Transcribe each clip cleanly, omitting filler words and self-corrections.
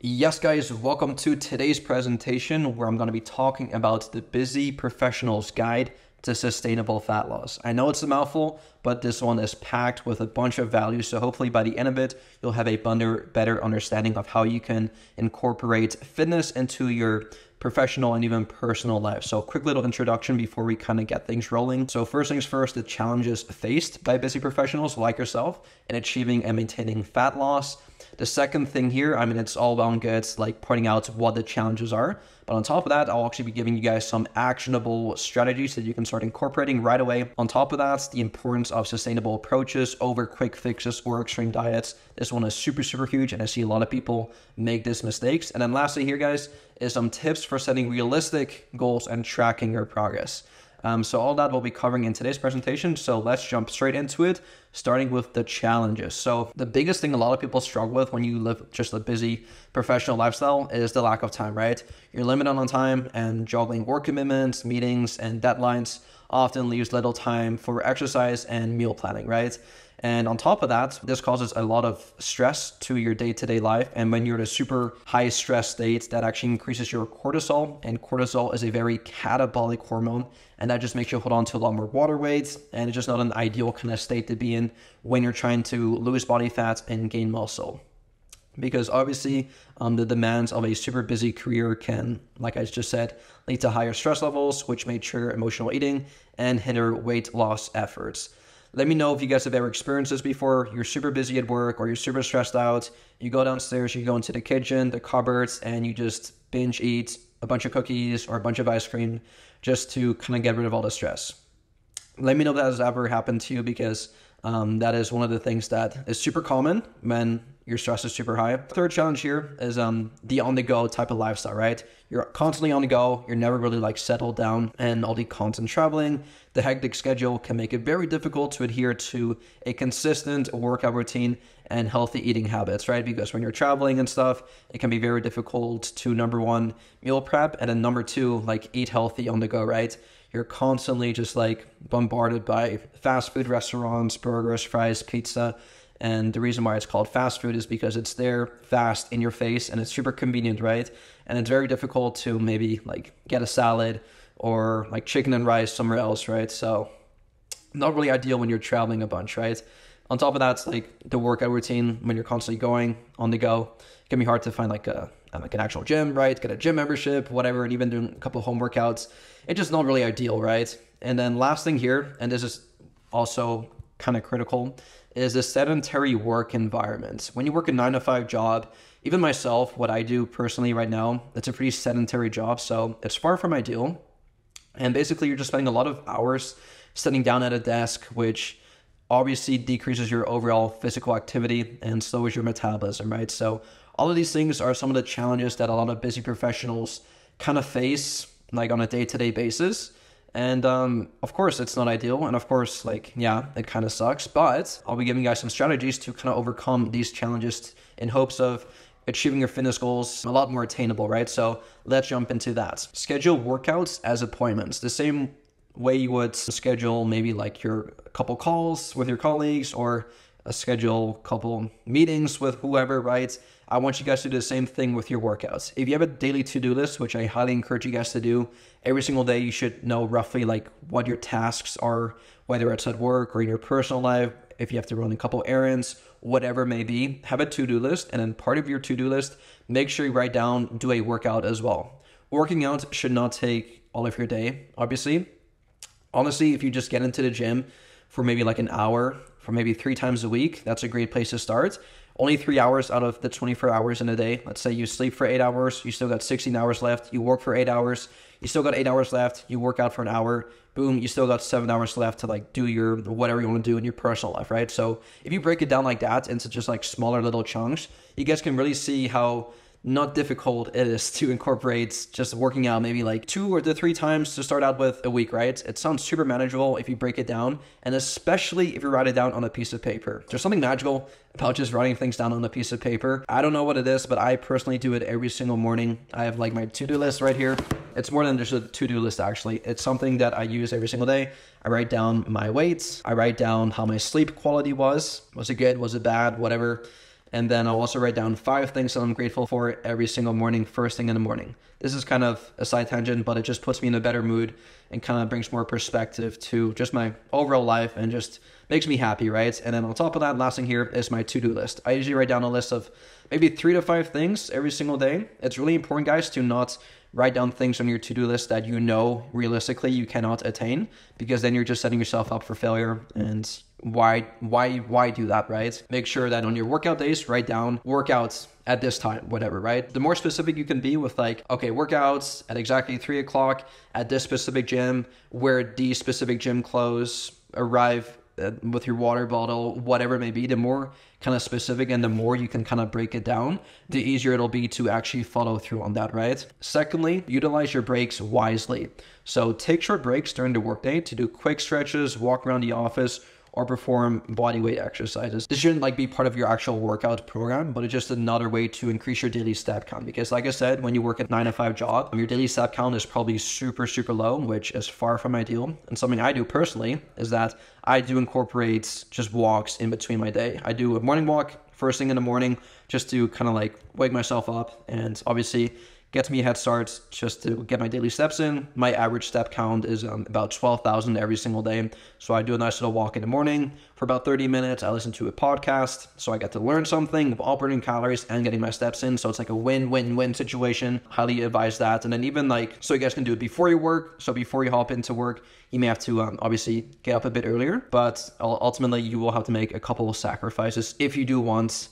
Yes guys, welcome to today's presentation where I'm going to be talking about the Busy Professional's Guide to Sustainable Fat Loss. I know it's a mouthful, but this one is packed with a bunch of value, so hopefully by the end of it, you'll have a better understanding of how you can incorporate fitness into your professional and even personal life. So quick little introduction before we kind of get things rolling. So first things first, the challenges faced by busy professionals like yourself in achieving and maintaining fat loss. The second thing here, it's all well and good, like pointing out what the challenges are. But on top of that, I'll actually be giving you guys some actionable strategies that you can start incorporating right away. On top of that, the importance of sustainable approaches over quick fixes or extreme diets. This one is super huge, and I see a lot of people make these mistakes. And then lastly here, guys, is some tips for setting realistic goals and tracking your progress. So all that we'll be covering in today's presentation. So let's jump straight into it, starting with the challenges. So the biggest thing a lot of people struggle with when you live just a busy professional lifestyle is the lack of time, right? You're limited on time, and juggling work commitments, meetings, and deadlines often leaves little time for exercise and meal planning, right? And on top of that, this causes a lot of stress to your day-to-day life. And when you're in a super high stress state, that actually increases your cortisol. And cortisol is a very catabolic hormone. And that just makes you hold on to a lot more water weight. And it's just not an ideal kind of state to be in when you're trying to lose body fat and gain muscle. Because obviously, the demands of a super busy career can, like I just said, lead to higher stress levels, which may trigger emotional eating and hinder weight loss efforts. Let me know if you guys have ever experienced this before. You're super busy at work or you're super stressed out. You go downstairs, you go into the kitchen, the cupboards, and you just binge eat a bunch of cookies or a bunch of ice cream just to kind of get rid of all the stress. Let me know if that has ever happened to you, because that is one of the things that is super common when your stress is super high. Third challenge here is the on-the-go type of lifestyle, right? You're constantly on the go. You're never really like settled down, and all the constant traveling, the hectic schedule can make it very difficult to adhere to a consistent workout routine and healthy eating habits, right? Because when you're traveling and stuff, it can be very difficult to, number one, meal prep, and then number two, like eat healthy on the go, right? You're constantly just like bombarded by fast food restaurants, burgers, fries, pizza. And the reason why it's called fast food is because it's there fast in your face and it's super convenient, right? And it's very difficult to maybe like get a salad or like chicken and rice somewhere else, right? So not really ideal when you're traveling a bunch, right? On top of that, it's like the workout routine when you're constantly going on the go. It can be hard to find like an actual gym, right? Get a gym membership, whatever, and even doing a couple of home workouts. It's just not really ideal, right? And then last thing here, and this is also kind of critical, is the sedentary work environment. When you work a 9-to-5 job, even myself, what I do personally right now, it's a pretty sedentary job, so it's far from ideal. And basically, you're just spending a lot of hours sitting down at a desk, which obviously decreases your overall physical activity and slows your metabolism, right? So all of these things are some of the challenges that a lot of busy professionals kind of face like on a day-to-day basis. And of course, it's not ideal. And of course, like, yeah, it kind of sucks. But I'll be giving you guys some strategies to kind of overcome these challenges in hopes of achieving your fitness goals a lot more attainable, right? So let's jump into that. Schedule workouts as appointments. The same way you would schedule maybe like your couple calls with your colleagues or schedule couple meetings with whoever, right? I want you guys to do the same thing with your workouts. If you have a daily to-do list, which I highly encourage you guys to do, every single day you should know roughly like what your tasks are, whether it's at work or in your personal life, if you have to run a couple errands, whatever it may be, have a to-do list. And then part of your to-do list, make sure you write down, do a workout as well. Working out should not take all of your day, obviously. Honestly, if you just get into the gym for maybe like an hour, for maybe 3 times a week, that's a great place to start. Only 3 hours out of the 24 hours in a day. Let's say you sleep for 8 hours, you still got 16 hours left. You work for 8 hours, you still got 8 hours left. You work out for an hour, boom, you still got 7 hours left to like do your whatever you want to do in your personal life, right? So if you break it down like that into just like smaller little chunks, you guys can really see how not difficult it is to incorporate just working out maybe like 2 or 3 times to start out with a week, right? It sounds super manageable if you break it down, and especially if you write it down on a piece of paper. There's something magical about just writing things down on a piece of paper. I don't know what it is, but I personally do it every single morning. I have like my to-do list right here. It's more than just a to-do list, actually. It's something that I use every single day. I write down my weights. I write down how my sleep quality was. Was it good? Was it bad? Whatever. And then I'll also write down 5 things that I'm grateful for every single morning, first thing in the morning. This is kind of a side tangent, but it just puts me in a better mood and kind of brings more perspective to just my overall life and just makes me happy, right? And then on top of that, last thing here is my to-do list. I usually write down a list of maybe 3 to 5 things every single day. It's really important, guys, to not write down things on your to-do list that you know realistically you cannot attain, because then you're just setting yourself up for failure. And why do that, right? Make sure that on your workout days, write down workouts at this time, whatever, right? The more specific you can be with like, okay, workouts at exactly 3 o'clock at this specific gym, where these specific gym clothes arrive with your water bottle, whatever it may be, the more kind of specific and the more you can kind of break it down, the easier it'll be to actually follow through on that, right? Secondly, utilize your breaks wisely. So take short breaks during the workday to do quick stretches, walk around the office, or perform body weight exercises. This shouldn't like be part of your actual workout program, but it's just another way to increase your daily step count. Because like I said, when you work a 9-to-5 job, your daily step count is probably super low, which is far from ideal. And something I do personally is that I do incorporate just walks in between my day. I do a morning walk first thing in the morning just to kind of like wake myself up, and obviously gets me a head start just to get my daily steps in. My average step count is about 12,000 every single day. So I do a nice little walk in the morning for about 30 minutes. I listen to a podcast, so I get to learn something while burning calories and getting my steps in. So it's like a win-win-win situation. Highly advise that. And then even like, so you guys can do it before you work. So before you hop into work, you may have to obviously get up a bit earlier, but ultimately you will have to make a couple of sacrifices if you do want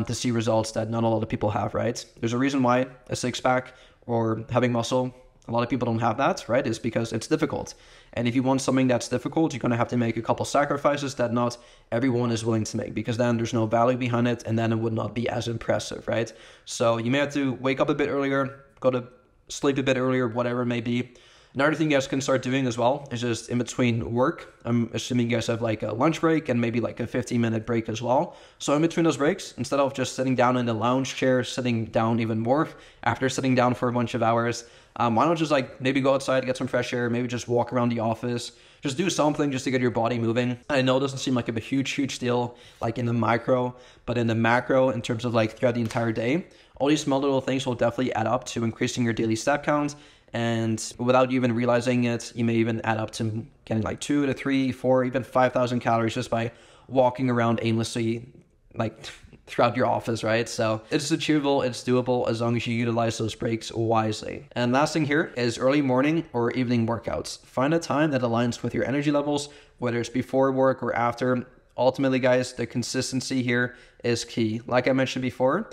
to see results that not a lot of people have, right? There's a reason why a six-pack or having muscle, a lot of people don't have that, right? Is because it's difficult. And if you want something that's difficult, you're going to have to make a couple sacrifices that not everyone is willing to make, because then there's no value behind it, and then it would not be as impressive, right? So you may have to wake up a bit earlier, go to sleep a bit earlier, whatever it may be. Another thing you guys can start doing as well is just in between work. I'm assuming you guys have like a lunch break and maybe like a 15-minute break as well. So in between those breaks, instead of just sitting down in the lounge chair, sitting down even more after sitting down for a bunch of hours, why not just like maybe go outside, get some fresh air, maybe just walk around the office, just do something just to get your body moving. I know it doesn't seem like a huge deal like in the micro, but in the macro, in terms of like throughout the entire day, all these small little things will definitely add up to increasing your daily step count. And without you even realizing it, you may even add up to getting like 2 to 3, 4, even 5,000 calories just by walking around aimlessly, like throughout your office, right? So it's achievable, it's doable as long as you utilize those breaks wisely. And last thing here is early morning or evening workouts. Find a time that aligns with your energy levels, whether it's before work or after. Ultimately, guys, the consistency here is key. Like I mentioned before,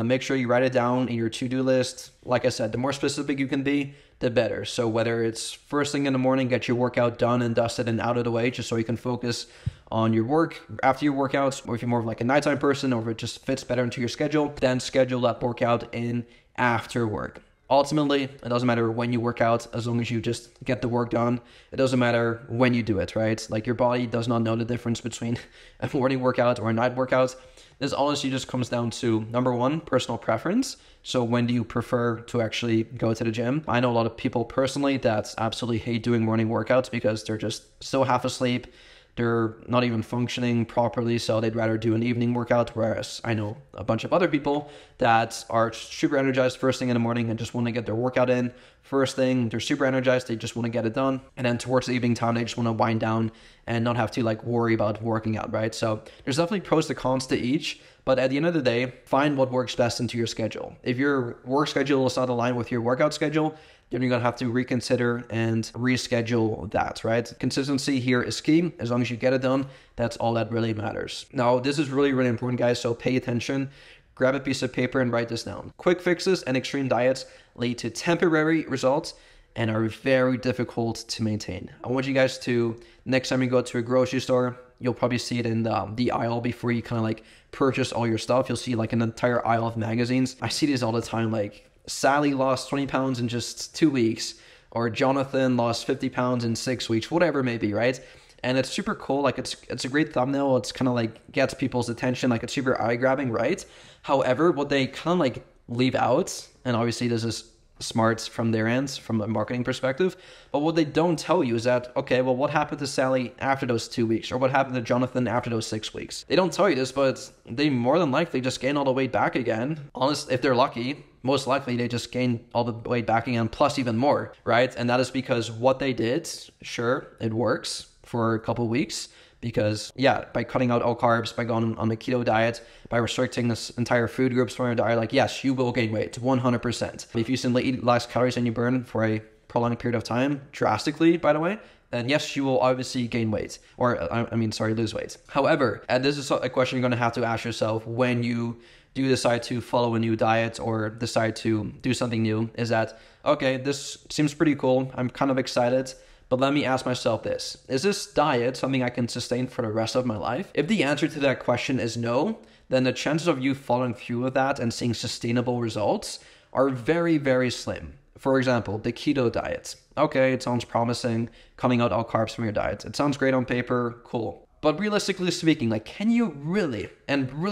make sure you write it down in your to-do list. Like I said, the more specific you can be, the better. So whether it's first thing in the morning, get your workout done and dusted and out of the way, just so you can focus on your work after your workouts, or if you're more of like a nighttime person, or if it just fits better into your schedule, then schedule that workout in after work. Ultimately, it doesn't matter when you work out, as long as you just get the work done. It doesn't matter when you do it, right? Like your body does not know the difference between a morning workout or a night workout. This honestly just comes down to, number one, personal preference. So when do you prefer to actually go to the gym? I know a lot of people personally that absolutely hate doing morning workouts because they're just so half asleep. They're not even functioning properly, so they'd rather do an evening workout, whereas I know a bunch of other people that are super energized first thing in the morning and just want to get their workout in. First thing, they're super energized, they just want to get it done. And then towards the evening time, they just want to wind down and not have to like worry about working out, right? So there's definitely pros and cons to each, but at the end of the day, find what works best into your schedule. If your work schedule is not aligned with your workout schedule, then you're going to have to reconsider and reschedule that, right? Consistency here is key. As long as you get it done, that's all that really matters. Now, this is really important, guys, so pay attention. Grab a piece of paper and write this down. Quick fixes and extreme diets lead to temporary results and are very difficult to maintain. I want you guys to, next time you go to a grocery store, you'll probably see it in the aisle before you kind of like purchase all your stuff. You'll see like an entire aisle of magazines. I see these all the time, like Sally lost 20 pounds in just 2 weeks, or Jonathan lost 50 pounds in 6 weeks, whatever it may be, right? And it's super cool. Like it's a great thumbnail. It's kind of like gets people's attention. Like it's super eye grabbing, right? However, what they kind of like leave out, and obviously this is smart from their ends, from a marketing perspective. But what they don't tell you is that, okay, well, what happened to Sally after those 2 weeks? Or what happened to Jonathan after those 6 weeks? They don't tell you this, but they more than likely just gain all the weight back again. Honest, if they're lucky, most likely they just gain all the weight back again, plus even more, right? And that is because what they did, sure, it works for a couple of weeks. Because yeah, by cutting out all carbs, by going on the keto diet, by restricting this entire food groups from your diet, like yes, you will gain weight 100%. If you simply eat less calories than you burn for a prolonged period of time, drastically, by the way, then yes, you will obviously gain weight, or lose weight. However, and this is a question you're going to have to ask yourself when you do decide to follow a new diet or decide to do something new, is that, okay, this seems pretty cool. I'm kind of excited. But let me ask myself this, is this diet something I can sustain for the rest of my life? If the answer to that question is no, then the chances of you following through with that and seeing sustainable results are very, very slim. For example, the keto diet. Okay, it sounds promising, cutting out all carbs from your diet. It sounds great on paper, cool. But realistically speaking, like, can you really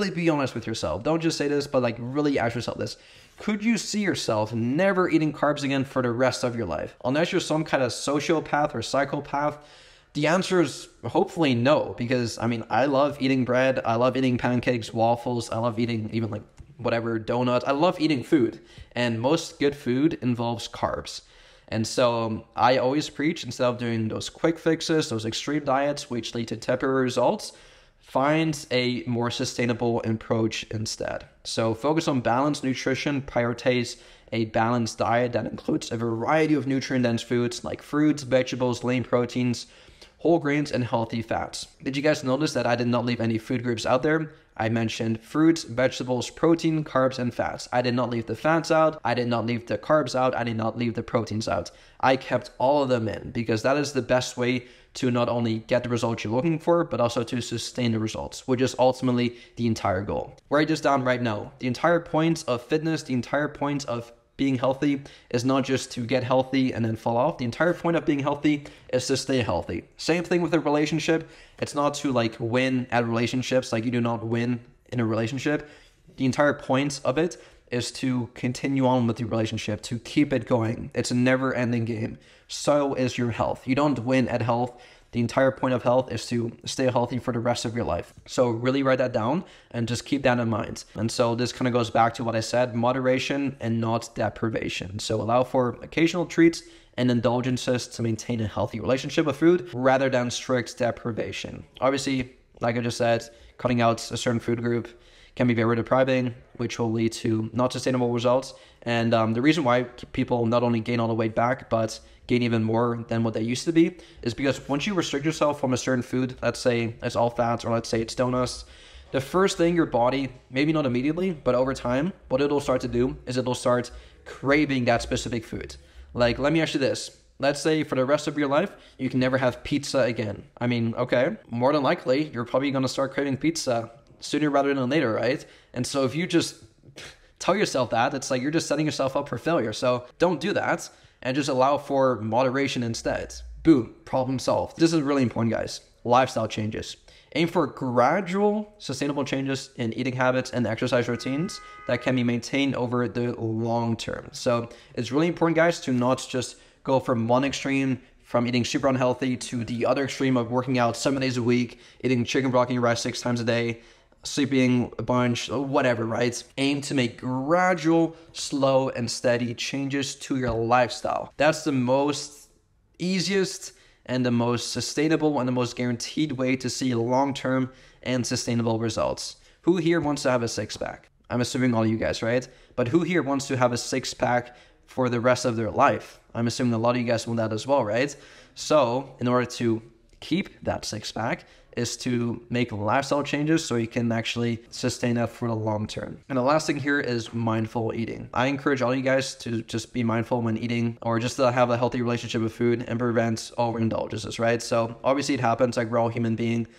be honest with yourself? Don't just say this, but like really ask yourself this. Could you see yourself never eating carbs again for the rest of your life? Unless you're some kind of sociopath or psychopath, the answer is hopefully no, because I love eating bread. I love eating pancakes, waffles. I love eating even like whatever, donuts. I love eating food, and most good food involves carbs. And so I always preach, instead of doing those quick fixes, those extreme diets, which lead to temporary results, find a more sustainable approach instead. So focus on balanced nutrition, prioritize a balanced diet that includes a variety of nutrient-dense foods like fruits, vegetables, lean proteins, whole grains, and healthy fats. Did you guys notice that I did not leave any food groups out there? I mentioned fruits, vegetables, protein, carbs, and fats. I did not leave the fats out. I did not leave the carbs out. I did not leave the proteins out. I kept all of them in because that is the best way to not only get the results you're looking for, but also to sustain the results, which is ultimately the entire goal. Write this down right now. The entire point of fitness, the entire point of being healthy is not just to get healthy and then fall off. The entire point of being healthy is to stay healthy. Same thing with a relationship. It's not to like win at relationships. Like you do not win in a relationship. The entire point of it is to continue on with the relationship, to keep it going. It's a never-ending game. So is your health. You don't win at health. The entire point of health is to stay healthy for the rest of your life. So really write that down and just keep that in mind. And so this kind of goes back to what I said, moderation and not deprivation. So allow for occasional treats and indulgences to maintain a healthy relationship with food rather than strict deprivation. Obviously, like I just said, cutting out a certain food group can be very depriving, which will lead to not sustainable results. And the reason why people not only gain all the weight back, but gain even more than what they used to be is because once you restrict yourself from a certain food, let's say it's all fats or let's say it's donuts, the first thing your body, maybe not immediately, but over time, what it'll start to do is it'll start craving that specific food. Like, let me ask you this. Let's say for the rest of your life, you can never have pizza again. Okay, more than likely, you're probably going to start craving pizza sooner rather than later, right? And so if you just tell yourself that, it's like you're just setting yourself up for failure. So don't do that and just allow for moderation instead. Boom, problem solved. This is really important, guys. Lifestyle changes. Aim for gradual, sustainable changes in eating habits and exercise routines that can be maintained over the long term. So it's really important, guys, to not just go from one extreme, from eating super unhealthy, to the other extreme of working out 7 days a week, eating chicken, broccoli, rice 6 times a day, sleeping a bunch, whatever, right? Aim to make gradual, slow, and steady changes to your lifestyle. That's the most easiest and the most sustainable and the most guaranteed way to see long-term and sustainable results. Who here wants to have a six-pack? I'm assuming all you guys, right? But who here wants to have a six-pack for the rest of their life? I'm assuming a lot of you guys want that as well, right? So in order to keep that six-pack is to make lifestyle changes so you can actually sustain that for the long term. And the last thing here is mindful eating. I encourage all you guys to just be mindful when eating, or just to have a healthy relationship with food and prevent overindulgences, right? So obviously it happens, like we're all human beings.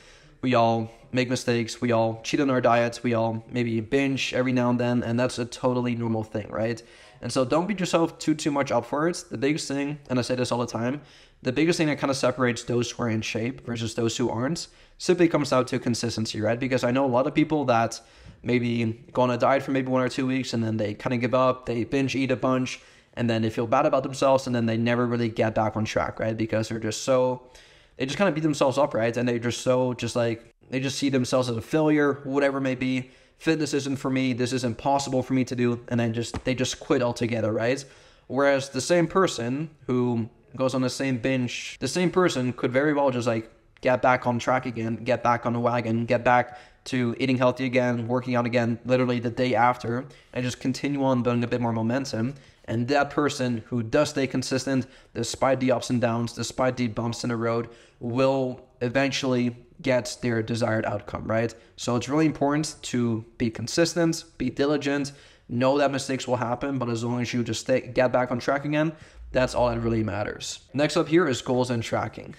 We all make mistakes. We all cheat on our diets. We all maybe binge every now and then, and that's a totally normal thing, right? And so don't beat yourself too much up for it. The biggest thing, and I say this all the time, the biggest thing that kind of separates those who are in shape versus those who aren't simply comes down to consistency, right? Because I know a lot of people that maybe go on a diet for maybe 1 or 2 weeks and then they kind of give up, they binge eat a bunch, and then they feel bad about themselves, and then they never really get back on track, right? Because they just kind of beat themselves up, right? And they they just see themselves as a failure, whatever it may be. Fitness isn't for me, this is impossible for me to do, and then they just quit altogether, right? Whereas the same person who goes on the same binge, the same person could very well just like get back on track again, get back on the wagon, get back to eating healthy again, working out again, literally the day after, and just continue on building a bit more momentum. And that person who does stay consistent, despite the ups and downs, despite the bumps in the road, will eventually get their desired outcome, right? So it's really important to be consistent, be diligent, know that mistakes will happen, but as long as you just get back on track again, that's all that really matters. Next up here is goals and tracking.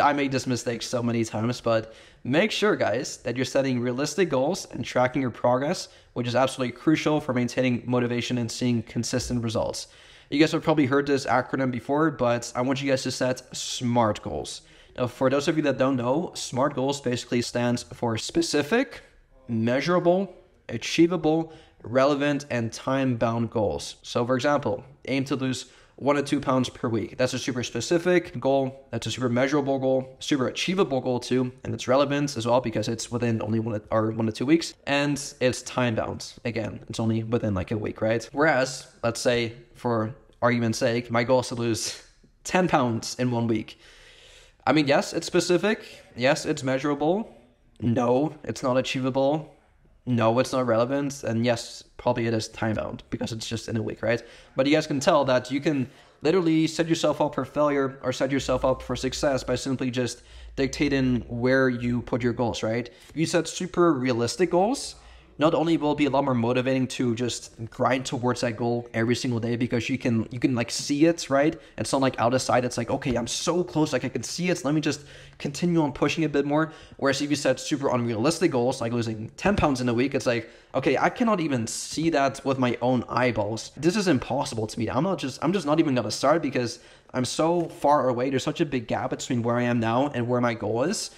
I made this mistake so many times, but make sure, guys, that you're setting realistic goals and tracking your progress, which is absolutely crucial for maintaining motivation and seeing consistent results. You guys have probably heard this acronym before, but I want you guys to set SMART goals. Now, for those of you that don't know, SMART goals basically stands for specific, measurable, achievable, relevant, and time-bound goals. So, for example, aim to lose 1 to 2 pounds per week. That's a super specific goal. That's a super measurable goal, super achievable goal too. And it's relevant as well because it's within only 1 to 2 weeks. And it's time bound. Again, it's only within like a week, right? Whereas, let's say for argument's sake, my goal is to lose 10 pounds in 1 week. I mean, yes, it's specific. Yes, it's measurable. No, it's not achievable. No, it's not relevant. And yes, probably it is time bound because it's just in a week, right? But you guys can tell that you can literally set yourself up for failure or set yourself up for success by simply just dictating where you put your goals, right? If you set super realistic goals, not only will it be a lot more motivating to just grind towards that goal every single day because you can like see it, right? It's not like out of sight. It's like, okay, I'm so close, like I can see it. So let me just continue on pushing a bit more. Whereas if you set super unrealistic goals, like losing 10 pounds in a week, it's like, okay, I cannot even see that with my own eyeballs. This is impossible to me. I'm just not even gonna start because I'm so far away. There's such a big gap between where I am now and where my goal is.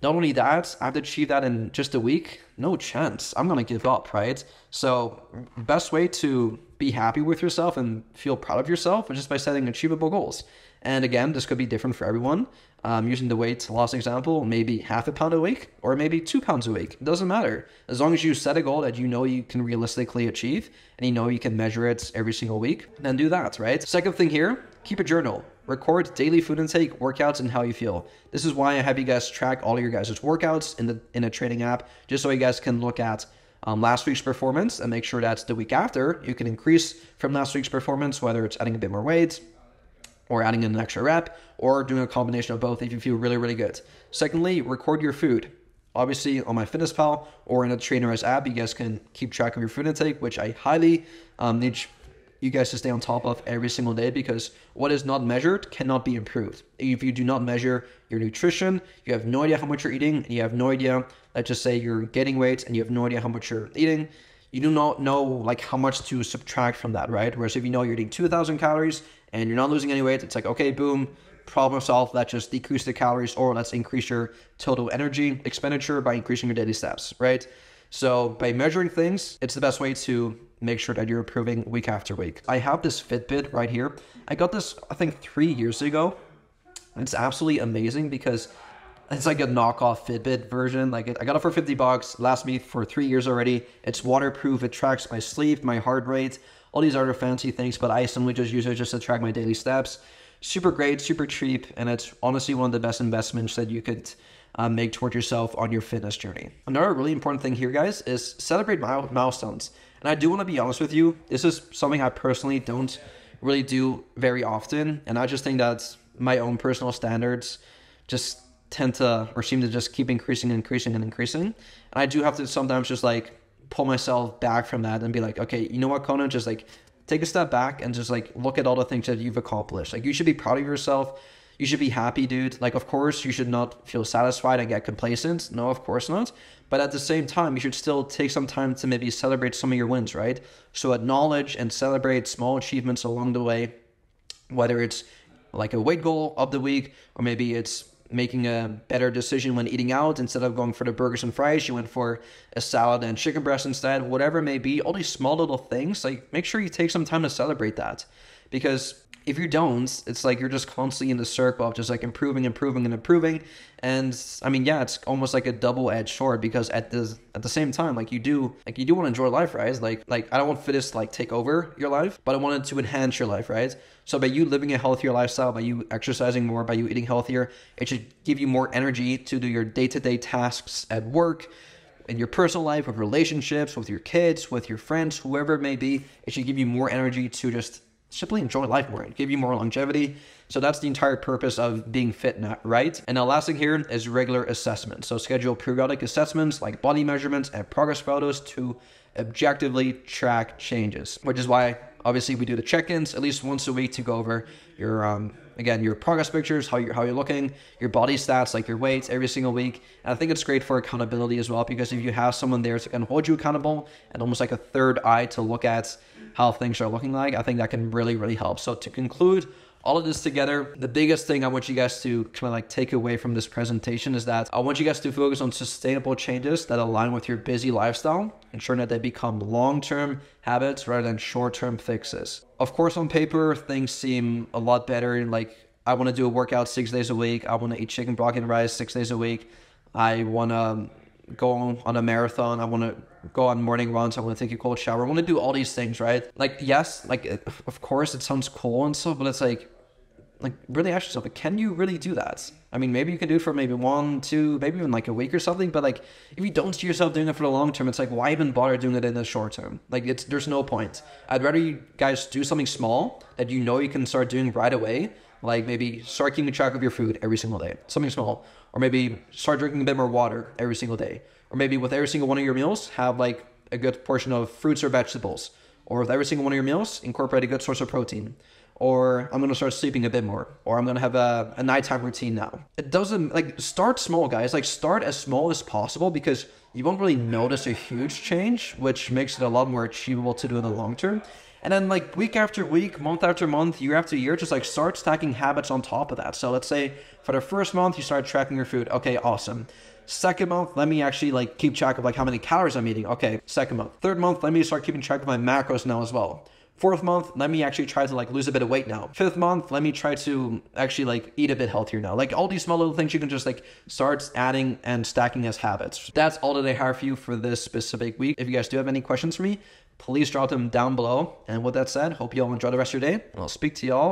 Not only that, I have to achieve that in just a week. No chance. I'm going to give up, right? So best way to be happy with yourself and feel proud of yourself is just by setting achievable goals. And again, this could be different for everyone. Using the weight loss example, maybe 0.5 pound a week or maybe 2 pounds a week. It doesn't matter. As long as you set a goal that you know you can realistically achieve and you know you can measure it every single week, then do that, right? Second thing here, keep a journal. Record daily food intake, workouts, and how you feel. This is why I have you guys track all of your guys' workouts in a training app, just so you guys can look at last week's performance and make sure that the week after you can increase from last week's performance, whether it's adding a bit more weight or adding in an extra rep or doing a combination of both if you feel really, really good. Secondly, record your food. Obviously on MyFitnessPal or in a Trainer's app, you guys can keep track of your food intake, which I highly need you guys to stay on top of every single day because what is not measured cannot be improved. If you do not measure your nutrition, you have no idea how much you're eating, and you have no idea, let's just say you're gaining weight and you have no idea how much you're eating, you do not know like how much to subtract from that, right? Whereas if you know you're eating 2,000 calories and you're not losing any weight, it's like, okay, boom, problem solved. Let's just decrease the calories or let's increase your total energy expenditure by increasing your daily steps, right? So by measuring things, it's the best way to make sure that you're improving week after week. I have this Fitbit right here. I got this, I think 3 years ago. It's absolutely amazing because it's like a knockoff Fitbit version. Like I got it for $50, lasts me for 3 years already. It's waterproof. It tracks my sleep, my heart rate, all these other fancy things, but I simply just use it just to track my daily steps. Super great, super cheap, and it's honestly one of the best investments that you could make towards yourself on your fitness journey. Another really important thing here, guys, is celebrate milestones. And I do want to be honest with you, this is something I personally don't really do very often, and I just think that my own personal standards just tend to, or seem to just keep increasing. And I do have to sometimes just like pull myself back from that and be like, okay, you know what, Conan, just like take a step back and just like look at all the things that you've accomplished. Like you should be proud of yourself. You should be happy, dude. Like, of course, you should not feel satisfied and get complacent. No, of course not. But at the same time, you should still take some time to maybe celebrate some of your wins, right? So acknowledge and celebrate small achievements along the way, whether it's like a weight goal of the week, or maybe it's making a better decision when eating out. Instead of going for the burgers and fries, you went for a salad and chicken breast instead, whatever it may be. All these small little things, like make sure you take some time to celebrate that. Because if you don't, it's like you're just constantly in the circle of just like improving. And I mean, yeah, it's almost like a double-edged sword, because at the same time, like you do want to enjoy life, right? Like I don't want fitness to like take over your life, but I want it to enhance your life, right? So by you living a healthier lifestyle, by you exercising more, by you eating healthier, it should give you more energy to do your day-to-day tasks at work, in your personal life, with relationships, with your kids, with your friends, whoever it may be. It should give you more energy to just simply enjoy life more and give you more longevity. So that's the entire purpose of being fit, right? And the last thing here is regular assessments. So schedule periodic assessments like body measurements and progress photos to objectively track changes, which is why obviously we do the check-ins at least once a week to go over your again, your progress pictures, how you're looking, your body stats, like your weights every single week. And I think it's great for accountability as well, because if you have someone there to kind of hold you accountable and almost like a third eye to look at how things are looking like, I think that can really, really help. So to conclude all of this together, the biggest thing I want you guys to kind of like take away from this presentation is that I want you guys to focus on sustainable changes that align with your busy lifestyle, ensuring that they become long-term habits rather than short-term fixes. Of course, on paper, things seem a lot better. Like, I want to do a workout 6 days a week. I want to eat chicken, broccoli, and rice 6 days a week. I want to go on a marathon. I want to go on morning runs. I want to take a cold shower. I want to do all these things, right? Like, yes, like, of course, it sounds cool and stuff, but it's like really ask yourself, like, can you really do that? I mean, maybe you can do it for maybe 1, 2, maybe even like a week or something, but like, if you don't see yourself doing it for the long term, it's like, why even bother doing it in the short term? Like, there's no point. I'd rather you guys do something small that you know you can start doing right away, like maybe start keeping track of your food every single day, something small, or maybe start drinking a bit more water every single day, or maybe with every single one of your meals, have like a good portion of fruits or vegetables, or with every single one of your meals, incorporate a good source of protein. Or I'm going to start sleeping a bit more, or I'm going to have a nighttime routine now. It doesn't, like, start small, guys. Like, start as small as possible, because you won't really notice a huge change, which makes it a lot more achievable to do in the long term. And then, like, week after week, month after month, year after year, just like start stacking habits on top of that. So let's say for the first month, you start tracking your food. Okay, awesome. Second month, let me actually like keep track of like how many calories I'm eating. Okay, second month. Third month, let me start keeping track of my macros now as well. Fourth month, let me actually try to like lose a bit of weight now. Fifth month, let me try to actually like eat a bit healthier now. Like all these small little things you can just like start adding and stacking as habits. That's all that I have for you for this specific week. If you guys do have any questions for me, please drop them down below. And with that said, hope you all enjoy the rest of your day, and I'll speak to y'all